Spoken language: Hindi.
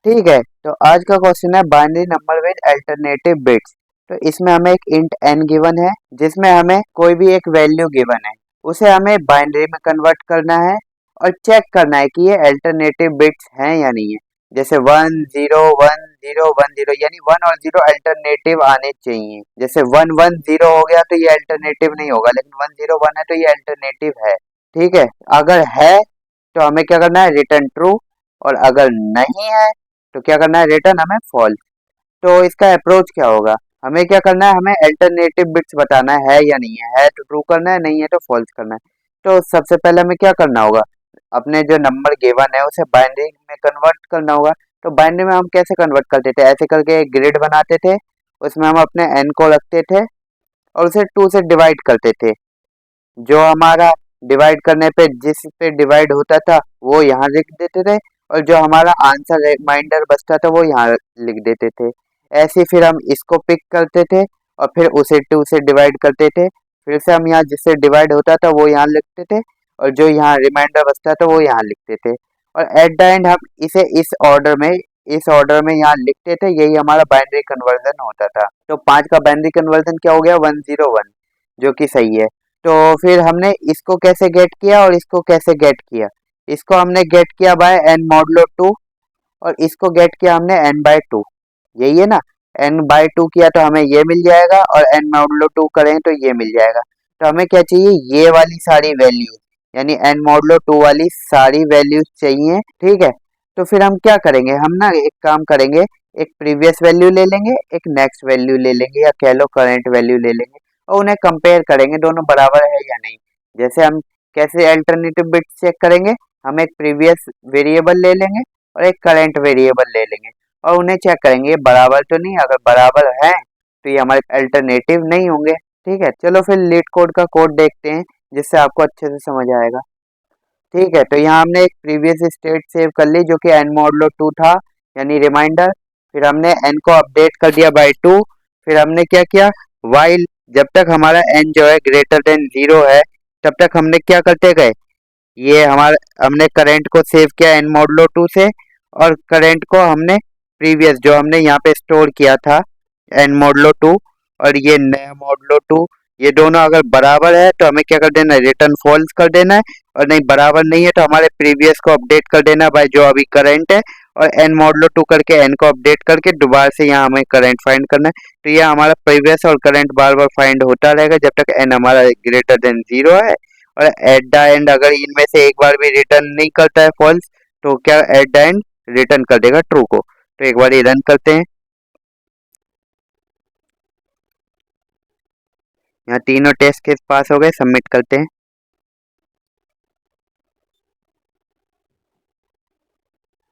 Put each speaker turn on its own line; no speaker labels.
ठीक है। तो आज का क्वेश्चन है binary number with alternative bits. तो इसमें हमें एक इंट n गिवन है जिसमें हमें कोई भी एक वैल्यू गिवन है, उसे हमें बाइनरी में कन्वर्ट करना है और चेक करना है कि ये अल्टरनेटिव बिट्स हैं या नहीं है। जैसे 1 0 1 0 1 0 यानी 1 और 0 अल्टरनेटिव आने चाहिए। जैसे 1 1 0 हो गया तो ये अल्टरनेटिव नहीं होगा, लेकिन 1 0 1 है तो ये अल्टरनेटिव है। ठीक है, अगर है तो हमें क्या करना है, रिटर्न ट्रू। और अगर नहीं है तो क्या करना है, रिटर्न हमें फॉल्स। तो इसका अप्रोच क्या होगा, हमें क्या करना है, हमें अल्टरनेटिव बिट्स बताना है या नहीं है तो ट्रू करना है, नहीं है तो फॉल्स करना है। तो सबसे पहले हमें क्या करना होगा, अपने जो नंबर गिवन है उसे बाइनरी में कन्वर्ट करना होगा। तो बाइनरी में हम कैसे कन्वर्ट करते थे, ऐसे करके एक ग्रिड बनाते थे, उसमें हम अपने एन को रखते थे और उसे 2 से डिवाइड करते थे। जो हमारा डिवाइड करने पे जिस पे डिवाइड होता था वो यहाँ लिख देते थे, और जो हमारा आंसर रिमाइंडर बचता था वो यहाँ लिख देते थे। ऐसे फिर हम इसको पिक करते थे और फिर उसे 2 से डिवाइड करते थे। फिर से हम यहाँ जिससे डिवाइड होता था वो यहाँ लिखते थे, और जो यहाँ रिमाइंडर बचता था वो यहाँ लिखते थे। और एट द एंड हम इसे इस ऑर्डर में यहाँ लिखते थे। यही हमारा बाइनरी कन्वर्जन होता था। तो 5 का बाइनरी कन्वर्जन क्या हो गया, 101, जो कि सही है। तो फिर हमने इसको कैसे गेट किया और इसको कैसे गेट किया, इसको हमने गेट किया बाय n मॉडुलो 2 और इसको गेट किया हमने n बाय 2। यही है ना, n बाय 2 किया तो हमें ये मिल जाएगा और n मॉडुलो 2 करें तो ये मिल जाएगा। तो हमें क्या चाहिए, ये वाली सारी वैल्यूज, यानी n मॉडुलो 2 वाली सारी वैल्यूज चाहिए। ठीक है, तो फिर हम क्या करेंगे, हम ना एक काम करेंगे, एक प्रीवियस वैल्यू ले लेंगे, एक नेक्स्ट वैल्यू ले लेंगे, या कह लो करंट वैल्यू ले लेंगे, और उन्हें कंपेयर करेंगे दोनों बराबर है या नहीं। जैसे हम कैसे अल्टरनेटिव बिट चेक करेंगे, हम एक प्रीवियस वेरिएबल ले लेंगे और एक करंट वेरिएबल ले लेंगे और उन्हें चेक करेंगे ये बराबर तो नहीं, अगर बराबर है तो ये हमारे अल्टरनेटिव नहीं होंगे। ठीक है, चलो फिर लीड कोड का कोड देखते हैं जिससे आपको अच्छे से समझ आएगा। ठीक है, तो यहाँ हमने एक प्रीवियस स्टेट सेव कर ली जो कि n मॉडुलो 2 था, यानी रिमाइंडर। फिर हमने n को अपडेट कर दिया बाय 2। फिर हमने क्या किया, वाइल जब तक हमारा n जो है ग्रेटर देन 0 है तब तक हमने क्या करते गए, ये हमारा हमने करंट को सेव किया n मॉडुलो 2 से, और करंट को हमने प्रीवियस जो हमने यहाँ पे स्टोर किया था n मॉडुलो 2 और ये नया मॉडुलो 2, ये दोनों अगर बराबर है तो हमें क्या कर देना है, रिटर्न फॉल्स कर देना है। और नहीं बराबर नहीं है तो हमारे प्रीवियस को अपडेट कर देना भाई जो अभी करंट है, और n मॉडुलो 2 करके n को अपडेट करके दोबारा से यहाँ हमें करंट फाइंड करना है। तो ये हमारा प्रीवियस और करंट बार बार फाइंड होता रहेगा जब तक n हमारा ग्रेटर देन 0 है। और एट द एंड अगर इनमें से एक बार भी रिटर्न नहीं करता है फॉल्स, तो क्या एट द एंड रिटर्न कर देगा ट्रू को। तो एक बार ये रन करते हैं, यहाँ तीनों टेस्ट केस पास हो गए, सबमिट करते हैं।